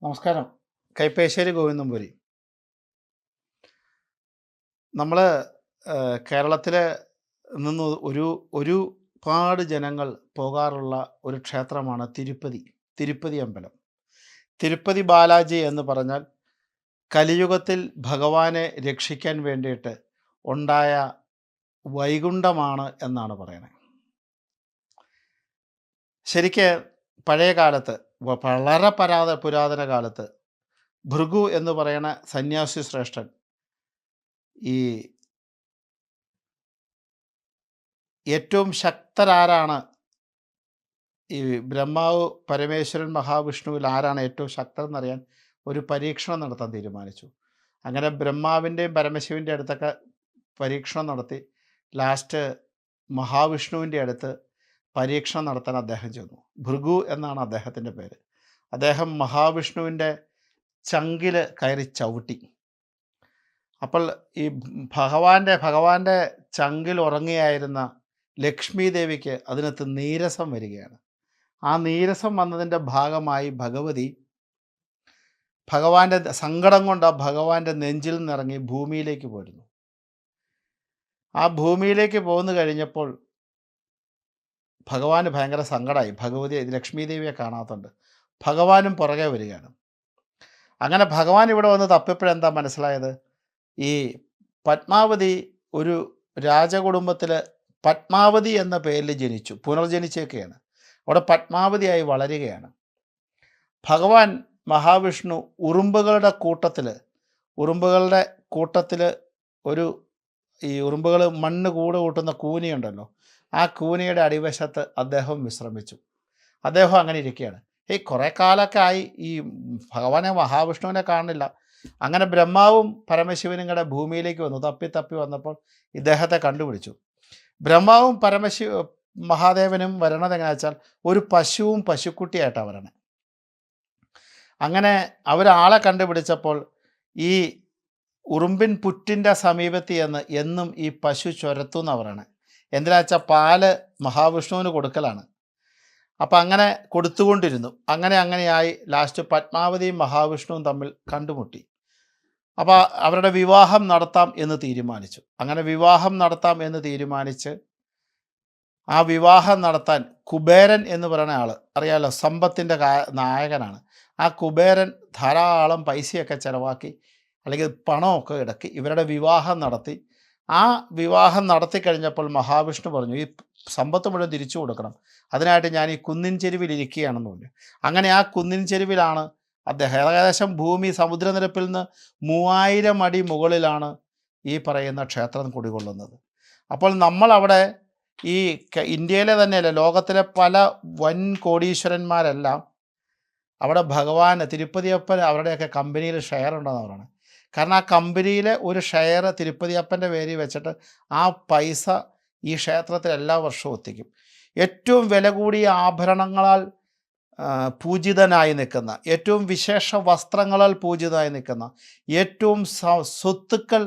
നമസ്കാരം. കൈപ്പേശ്ശേരി ഗോവിന്ദമ്പുരി. നമ്മൾ കേരളത്തിലെ നിന്ന് ഒരുപാട് ജനങ്ങൾ പോകാറുള്ള ഒരു ക്ഷേത്രമാണ് തിരുപ്പതി അമ്പലം. തിരുപ്പതി ബാലാജി എന്ന് പറഞ്ഞാൽ കലിയുഗത്തിൽ ഭഗവാനെ രക്ഷിക്കാൻ വേണ്ടിയിട്ട് ഉണ്ടായ വൈകുണ്ഠമാണ് എന്നാണ് പറയണത്. ശരിക്ക് പഴയ കാലത്ത് വളരെ പുരാതന കാലത്ത് ഭൃഗു എന്ന് പറയുന്ന സന്യാസി ശ്രേഷ്ഠൻ ഈ ഏറ്റവും ശക്തരാരാണ്, ഈ ബ്രഹ്മാവ് പരമേശ്വരൻ മഹാവിഷ്ണുവിൽ ആരാണ് ഏറ്റവും ശക്തരെന്നറിയാൻ ഒരു പരീക്ഷണം നടത്താൻ തീരുമാനിച്ചു. അങ്ങനെ ബ്രഹ്മാവിൻ്റെയും പരമശിവൻ്റെ അടുത്തൊക്കെ പരീക്ഷണം നടത്തി ലാസ്റ്റ് മഹാവിഷ്ണുവിൻ്റെ അടുത്ത് പരീക്ഷണം നടത്താൻ അദ്ദേഹം ചെന്നു. ഭൃഗു എന്നാണ് അദ്ദേഹത്തിൻ്റെ പേര്. അദ്ദേഹം മഹാവിഷ്ണുവിൻ്റെ ചങ്കിൽ കയറി ചവിട്ടി. അപ്പോൾ ഈ ഭഗവാന്റെ ചങ്കിൽ ഉറങ്ങിയായിരുന്ന ലക്ഷ്മി ദേവിക്ക് അതിനകത്ത് നീരസം വരികയാണ്. ആ നീരസം വന്നതിൻ്റെ ഭാഗമായി ഭഗവാന്റെ സങ്കടം കൊണ്ട് ആ ഭഗവാന്റെ നെഞ്ചിൽ നിന്നിറങ്ങി ഭൂമിയിലേക്ക് പോരുന്നു. ആ ഭൂമിയിലേക്ക് പോന്നു കഴിഞ്ഞപ്പോൾ ഭഗവാന് ഭയങ്കര സങ്കടമായി. ലക്ഷ്മി ദേവിയെ കാണാത്തതുണ്ട്. ഭഗവാനും പുറകെ വരികയാണ്. അങ്ങനെ ഭഗവാൻ ഇവിടെ വന്ന് തപ്പിയപ്പോഴെന്താ മനസ്സിലായത്? ഈ പത്മാവതി ഒരു രാജകുടുംബത്തിൽ പത്മാവതി എന്ന പേരിൽ ജനിച്ചു, പുനർജനിച്ചേക്കുകയാണ്. അവിടെ പത്മാവതിയായി വളരുകയാണ്. ഭഗവാൻ മഹാവിഷ്ണു ഉറുമ്പുകളുടെ കൂട്ടത്തിൽ ഈ ഉറുമ്പുകൾ മണ്ണ് കൂട് കൂട്ടുന്ന കൂനിയുണ്ടല്ലോ, ആ കൂനിയുടെ അടിവശത്ത് അദ്ദേഹം വിശ്രമിച്ചു. അദ്ദേഹം അങ്ങനെ ഇരിക്കുകയാണ്. കുറേ കാലമൊക്കെ ആയി ഈ ഭഗവാനെ മഹാവിഷ്ണുവിനെ കാണുന്നില്ല. അങ്ങനെ ബ്രഹ്മാവും പരമശിവനും കൂടെ ഭൂമിയിലേക്ക് വന്നു. തപ്പി വന്നപ്പോൾ ഇദ്ദേഹത്തെ കണ്ടുപിടിച്ചു. ബ്രഹ്മാവും മഹാദേവനും വരണത് എങ്ങനെയാ വെച്ചാൽ ഒരു പശുവും പശുക്കുട്ടിയായിട്ടാണ് വരണേ. അങ്ങനെ അവരാളെ കണ്ടുപിടിച്ചപ്പോൾ ഈ ഉറുമ്പിൻ പുറ്റിൻ്റെ സമീപത്ത് എന്നും ഈ പശു ചുരത്തുമെന്നാണ് പറയണേ. എന്തിനാ വെച്ചാൽ പാല് മഹാവിഷ്ണുവിന് കൊടുക്കലാണ്. അപ്പം അങ്ങനെ കൊടുത്തുകൊണ്ടിരുന്നു. അങ്ങനെയായി ലാസ്റ്റ് പത്മാവതിയും മഹാവിഷ്ണുവും തമ്മിൽ കണ്ടുമുട്ടി. അപ്പോൾ അവരുടെ വിവാഹം നടത്താം എന്ന് തീരുമാനിച്ചു. അങ്ങനെ വിവാഹം നടത്താം എന്ന് തീരുമാനിച്ച് ആ വിവാഹം നടത്താൻ കുബേരൻ എന്ന് പറയുന്ന ആൾ, അറിയാമല്ലോ, സമ്പത്തിൻ്റെ നായകനാണ്. ആ കുബേരൻ ധാരാളം പൈസയൊക്കെ ചിലവാക്കി, അല്ലെങ്കിൽ പണമൊക്കെ ഇടക്കി ഇവരുടെ വിവാഹം നടത്തി. ആ വിവാഹം നടത്തി കഴിഞ്ഞപ്പോൾ മഹാവിഷ്ണു പറഞ്ഞു, ഈ സമ്പത്ത് മുഴുവൻ തിരിച്ചു കൊടുക്കണം, അതിനായിട്ട് ഞാൻ ഈ കുന്നിൻ ചെരുവിലിരിക്കുകയാണെന്ന് പറഞ്ഞു. അങ്ങനെ ആ കുന്നിൻ ചെരുവിലാണ് അദ്ദേഹം, ഏകദേശം ഭൂമി സമുദ്രനിരപ്പിൽ നിന്ന് 3000 അടി മുകളിലാണ് ഈ പറയുന്ന ക്ഷേത്രം കുടികൊള്ളുന്നത്. അപ്പോൾ നമ്മളവിടെ ഈ ഇന്ത്യയിലെ തന്നെയല്ല, ലോകത്തിലെ പല വൻ കോടീശ്വരന്മാരെല്ലാം അവിടെ തിരുപ്പതിയപ്പൻ അവരുടെയൊക്കെ കമ്പനിയിൽ ഷെയർ ഉണ്ടെന്ന് പറയുന്നത്. കാരണം ആ കമ്പനിയിലെ ഒരു ഷെയർ തിരുപ്പതിയപ്പൻ്റെ പേരിൽ വെച്ചിട്ട് ആ പൈസ ഈ ക്ഷേത്രത്തിൽ എല്ലാ വർഷവും എത്തിക്കും. ഏറ്റവും വില കൂടിയ ആഭരണങ്ങളാൽ പൂജിതനായി നിൽക്കുന്ന, ഏറ്റവും വിശേഷ വസ്ത്രങ്ങളാൽ പൂജിതനായി നിൽക്കുന്ന, ഏറ്റവും സ്വത്തുക്കൾ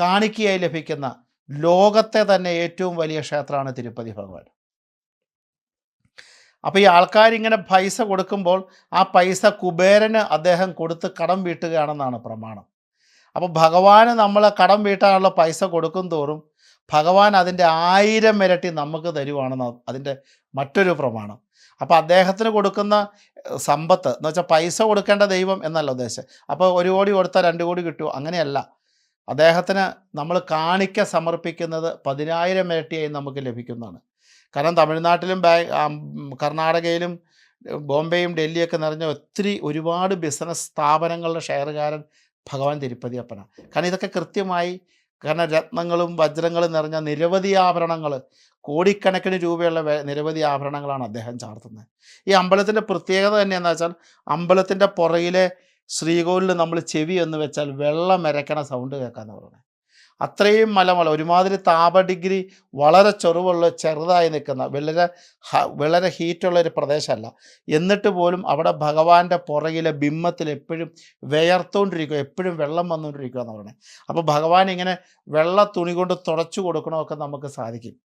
കാണിക്കയായി ലഭിക്കുന്ന ലോകത്തെ തന്നെ ഏറ്റവും വലിയ ക്ഷേത്രമാണ് തിരുപ്പതി ഭഗവാൻ. അപ്പോൾ ഈ ആൾക്കാരിങ്ങനെ പൈസ കൊടുക്കുമ്പോൾ ആ പൈസ കുബേരന് അദ്ദേഹം കൊടുത്ത് കടം വീട്ടുകയാണെന്നാണ് പ്രമാണം. അപ്പോൾ ഭഗവാന് നമ്മൾ കടം വീട്ടാനുള്ള പൈസ കൊടുക്കും തോറും ഭഗവാൻ അതിൻ്റെ 1000 ഇരട്ടി നമുക്ക് തരുവാണെന്ന് അതിൻ്റെ മറ്റൊരു പ്രമാണം. അപ്പോൾ അദ്ദേഹത്തിന് കൊടുക്കുന്ന സമ്പത്ത് എന്ന് വെച്ചാൽ പൈസ കൊടുക്കേണ്ട ദൈവം എന്നല്ല ഉദ്ദേശം. അപ്പോൾ 1 കോടി കൊടുത്താൽ 2 കോടി കിട്ടുമോ? അങ്ങനെയല്ല. അദ്ദേഹത്തിന് നമ്മൾ കാണിക്ക സമർപ്പിക്കുന്നത് 10000 ഇരട്ടിയായി നമുക്ക് ലഭിക്കുന്നതാണ്. കാരണം തമിഴ്നാട്ടിലും കർണാടകയിലും ബോംബെയും ഡൽഹിയൊക്കെ നിറഞ്ഞ ഒരുപാട് ബിസിനസ് സ്ഥാപനങ്ങളുടെ ഷെയറുകാരൻ ഭഗവാൻ തിരുപ്പതിയപ്പനാണ്. കാരണം ഇതൊക്കെ കൃത്യമായി, കാരണം രത്നങ്ങളും വജ്രങ്ങളും നിറഞ്ഞ നിരവധി ആഭരണങ്ങൾ, കോടിക്കണക്കിന് രൂപയുള്ള നിരവധി ആഭരണങ്ങളാണ് അദ്ദേഹം ചാർത്തുന്നത്. ഈ അമ്പലത്തിൻ്റെ പ്രത്യേകത തന്നെയെന്ന് വെച്ചാൽ അമ്പലത്തിൻ്റെ പുറകിലെ ശ്രീകോവിലിൽ നമ്മൾ ചെവി എന്ന് വെച്ചാൽ വെള്ളം ഇരക്കണ സൗണ്ട് കേൾക്കാമെന്ന് പറയുന്നത്. അത്രയും ഒരുമാതിരി താപ ഡിഗ്രി വളരെ ചെറുതായി നിൽക്കുന്ന വളരെ ഹീറ്റുള്ളൊരു പ്രദേശമല്ല. എന്നിട്ട് പോലും അവിടെ ഭഗവാന്റെ പുറകിലെ ബിംബത്തിൽ എപ്പോഴും വിയർത്തുകൊണ്ടിരിക്കുക, എപ്പോഴും വെള്ളം വന്നുകൊണ്ടിരിക്കുക എന്ന് പറയുന്നത്. അപ്പോൾ ഭഗവാൻ ഇങ്ങനെ വെള്ള തുണി കൊണ്ട് തുടച്ചു കൊടുക്കണമൊക്കെ നമുക്ക് സാധിക്കും.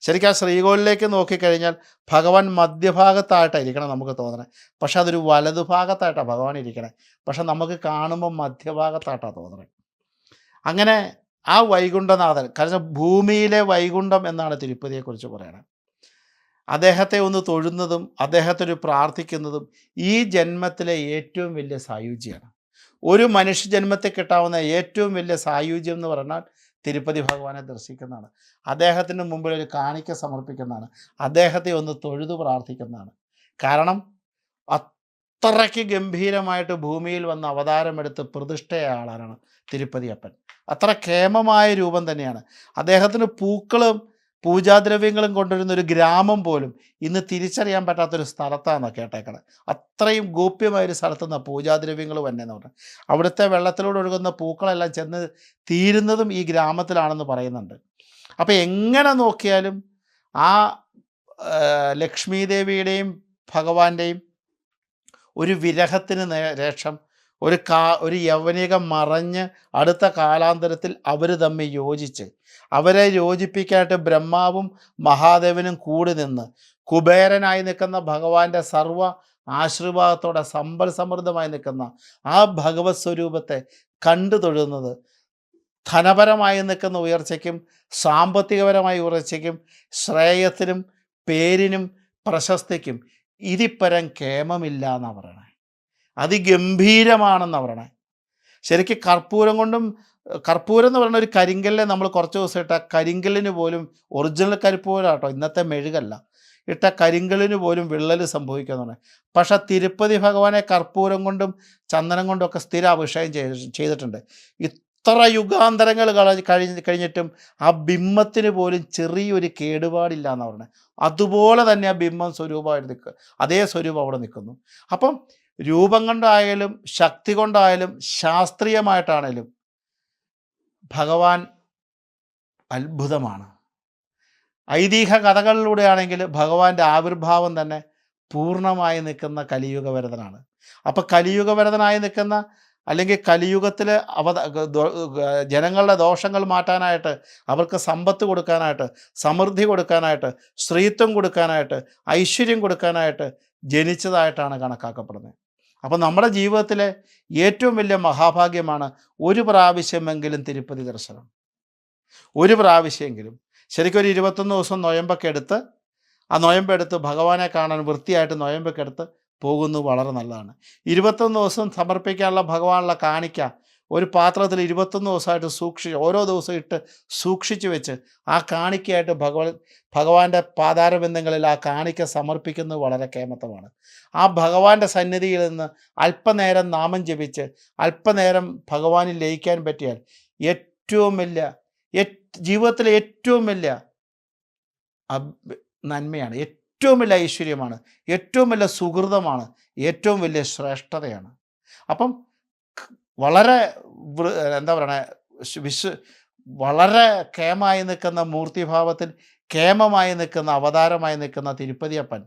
ശരിക്കും ആ ശ്രീകോവിലേക്ക് നോക്കിക്കഴിഞ്ഞാൽ ഭഗവാൻ മധ്യഭാഗത്തായിട്ടായിരിക്കണം നമുക്ക് തോന്നണേ. പക്ഷെ അതൊരു വലതുഭാഗത്തായിട്ടാണ് ഭഗവാൻ ഇരിക്കണേ. പക്ഷെ നമുക്ക് കാണുമ്പോൾ മധ്യഭാഗത്തായിട്ടാണ് തോന്നണേ. അങ്ങനെ ആ വൈകുണ്ഠനാഥൻ, കാരണം ഭൂമിയിലെ വൈകുണ്ഠം എന്നാണ് തിരുപ്പതിയെക്കുറിച്ച് പറയണത്. അദ്ദേഹത്തെ ഒന്ന് തൊഴുന്നതും അദ്ദേഹത്തെ ഒരു പ്രാർത്ഥിക്കുന്നതും ഈ ജന്മത്തിലെ ഏറ്റവും വലിയ സായുജ്യമാണ്. ഒരു മനുഷ്യജന്മത്തിൽ കിട്ടാവുന്ന ഏറ്റവും വലിയ സായുജ്യം എന്ന് പറഞ്ഞാൽ തിരുപ്പതി ഭഗവാനെ ദർശിക്കുന്നതാണ്. അദ്ദേഹത്തിന് മുമ്പിൽ ഒരു കാണിക്ക സമർപ്പിക്കുന്നതാണ്. അദ്ദേഹത്തെ ഒന്ന് തൊഴുതു പ്രാർത്ഥിക്കുന്നതാണ്. കാരണം അത്രയ്ക്ക് ഗംഭീരമായിട്ട് ഭൂമിയിൽ വന്ന് അവതാരമെടുത്ത് പ്രതിഷ്ഠയായ ആളാണ് തിരുപ്പതി അപ്പൻ. അത്ര കേമമായ രൂപം തന്നെയാണ്. അദ്ദേഹത്തിന് പൂക്കളും പൂജാദ്രവ്യങ്ങളും കൊണ്ടുവരുന്ന ഒരു ഗ്രാമം പോലും ഇന്ന് തിരിച്ചറിയാൻ പറ്റാത്തൊരു സ്ഥലത്താണ് കേട്ടേക്കണത്. അത്രയും ഗോപ്യമായൊരു സ്ഥലത്തു നിന്നാണ് പൂജാദ്രവ്യങ്ങൾ വന്നതെന്ന് പറഞ്ഞാൽ. അവിടുത്തെ വെള്ളത്തിലൂടെ ഒഴുകുന്ന പൂക്കളെല്ലാം ചെന്ന് തീരുന്നതും ഈ ഗ്രാമത്തിലാണെന്ന് പറയുന്നുണ്ട്. അപ്പോൾ എങ്ങനെ നോക്കിയാലും ആ ലക്ഷ്മീ ദേവിയുടെയും ഭഗവാന്റെയും ഒരു വിരഹത്തിന് രേഷം ഒരു യൗവനികം മറഞ്ഞ് അടുത്ത കാലാന്തരത്തിൽ അവർ തമ്മിൽ യോജിച്ച് അവരെ യോജിപ്പിക്കാനായിട്ട് ബ്രഹ്മാവും മഹാദേവനും കൂടി നിന്ന് കുബേരനായി നിൽക്കുന്ന ഭഗവാന്റെ സർവ്വ ആശീർവാദത്തോടെ സമ്പൽ സമൃദ്ധമായി നിൽക്കുന്ന ആ ഭഗവത് സ്വരൂപത്തെ കണ്ടു തൊഴുന്നത് ധനപരമായി നിൽക്കുന്ന ഉയർച്ചയ്ക്കും സാമ്പത്തികപരമായ ഉയർച്ചയ്ക്കും ശ്രേയത്തിനും പേരിനും പ്രശസ്തിക്കും ഇതിപ്പരം കേമമില്ല എന്നാണ് പറയണേ. അതിഗംഭീരമാണെന്നാണ് പറയണേ. ശരിക്കും കർപ്പൂരം എന്ന് പറയുന്ന ഒരു കരിങ്കല്ലെ നമ്മൾ കുറച്ച് ദിവസം ഇട്ട കരിങ്കല്ലിന് പോലും ഒറിജിനൽ കരിപ്പൂരാട്ടോ, ഇന്നത്തെ മെഴുകല്ല, ഇട്ട കരിങ്കല്ലിന് പോലും വിള്ളൽ സംഭവിക്കുക എന്ന്. പക്ഷേ തിരുപ്പതി ഭഗവാനെ കർപ്പൂരം കൊണ്ടും ചന്ദനം കൊണ്ടും ഒക്കെ സ്ഥിര അഭിഷേകം ചെയ്തിട്ടുണ്ട്. ഇത്ര യുഗാന്തരങ്ങൾ കഴിഞ്ഞിട്ടും ആ ബിംബത്തിന് പോലും ചെറിയൊരു കേടുപാടില്ല എന്ന് പറഞ്ഞത്. അതുപോലെ തന്നെ ആ ബിംബം സ്വരൂപമായിട്ട് നിൽക്കുക, അതേ സ്വരൂപം അവിടെ നിൽക്കുന്നു. അപ്പം രൂപം കൊണ്ടായാലും ശക്തി കൊണ്ടായാലും ശാസ്ത്രീയമായിട്ടാണേലും ഭഗവാൻ അത്ഭുതമാണ്. ഐതിഹ്യ കഥകളിലൂടെയാണെങ്കിൽ ഭഗവാന്റെ ആവിർഭാവം തന്നെ പൂർണ്ണമായി നിൽക്കുന്ന കലിയുഗവരതനാണ്. അപ്പോൾ കലിയുഗവരതനായി നിൽക്കുന്ന അല്ലെങ്കിൽ കലിയുഗത്തിൽ ജനങ്ങളുടെ ദോഷങ്ങൾ മാറ്റാനായിട്ട്, അവർക്ക് സമ്പത്ത് കൊടുക്കാനായിട്ട്, സമൃദ്ധി കൊടുക്കാനായിട്ട്, സ്ത്രീത്വം കൊടുക്കാനായിട്ട്, ഐശ്വര്യം കൊടുക്കാനായിട്ട് ജനിച്ചതായിട്ടാണ് കണക്കാക്കപ്പെടുന്നത്. അപ്പം നമ്മുടെ ജീവിതത്തിലെ ഏറ്റവും വലിയ മഹാഭാഗ്യമാണ് ഒരു പ്രാവശ്യമെങ്കിലും തിരുപ്പതി ദർശനം. ഒരു പ്രാവശ്യമെങ്കിലും ശരിക്കും ഒരു 21 ദിവസം നൊയമ്പൊക്കെ എടുത്ത് ആ നൊയമ്പെടുത്ത് ഭഗവാനെ കാണാൻ വൃത്തിയായിട്ട് നൊയമ്പൊക്കെ എടുത്ത് പോകുന്നത് വളരെ നല്ലതാണ്. 21 ദിവസം സമർപ്പിക്കാനുള്ള ഭഗവാനുള്ള കാണിക്ക ഒരു പാത്രത്തിൽ 21 ദിവസമായിട്ട് ഓരോ ദിവസം ഇട്ട് സൂക്ഷിച്ച് വെച്ച് ആ കാണിക്കയായിട്ട് ഭഗവാന്റെ പാതാരബന്ധങ്ങളിൽ ആ കാണിക്ക സമർപ്പിക്കുന്നത് വളരെ കേമത്തമാണ്. ആ ഭഗവാന്റെ സന്നിധിയിൽ നിന്ന് അല്പനേരം നാമം ജപിച്ച് അല്പനേരം ഭഗവാനിൽ ലയിക്കാൻ പറ്റിയാൽ ഏറ്റവും വലിയ ജീവിതത്തിലെ ഏറ്റവും വലിയ നന്മയാണ്, ഏറ്റവും വലിയ ഐശ്വര്യമാണ്, ഏറ്റവും വലിയ സുഹൃതമാണ്, ഏറ്റവും വലിയ ശ്രേഷ്ഠതയാണ്. അപ്പം വളരെ എന്താ പറയണേ, വളരെ കേമായി നിൽക്കുന്ന മൂർത്തിഭാവത്തിൽ കേമമായി നിൽക്കുന്ന അവതാരമായി നിൽക്കുന്ന തിരുപ്പതിയപ്പൻ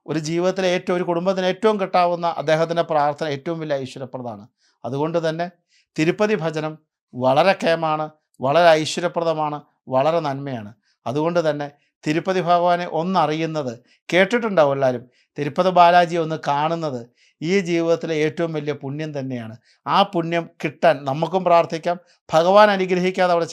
ഒരു ജീവിതത്തിലെ ഒരു കുടുംബത്തിന് ഏറ്റവും കിട്ടാവുന്ന അദ്ദേഹത്തിൻ്റെ പ്രാർത്ഥന ഏറ്റവും വലിയ ഐശ്വര്യപ്രദമാണ്. അതുകൊണ്ട് തന്നെ തിരുപ്പതി ഭജനം വളരെ കേമാണ്, വളരെ ഐശ്വര്യപ്രദമാണ്, വളരെ നന്മയാണ്. അതുകൊണ്ട് തന്നെ തിരുപ്പതി ഭഗവാനെ ഒന്നറിയുന്നത്, കേട്ടിട്ടുണ്ടാവും എല്ലാവരും, തിരുപ്പതി ബാലാജിയെ ഒന്ന് കാണുന്നത് ഈ ജീവിതത്തിലെ ഏറ്റവും വലിയ പുണ്യം തന്നെയാണ്. ആ പുണ്യം കിട്ടാൻ നമുക്കും പ്രാർത്ഥിക്കാം. ഭഗവാൻ അനുഗ്രഹിക്കാതെ അവിടെ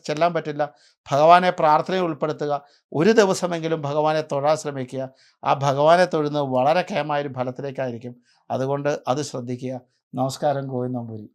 ചെല്ലാൻ പറ്റില്ല. ഭഗവാനെ പ്രാർത്ഥനയിൽ ഉൾപ്പെടുത്തുക. ഒരു ദിവസമെങ്കിലും ഭഗവാനെ തൊഴാൻ ശ്രമിക്കുക. ആ ഭഗവാനെ തൊഴുന്നത് വളരെ കേമായൊരു ഫലത്തിലേക്കായിരിക്കും. അതുകൊണ്ട് അത് ശ്രദ്ധിക്കുക. നമസ്കാരം. ഗോവിന്ദ നമ്പൂരി.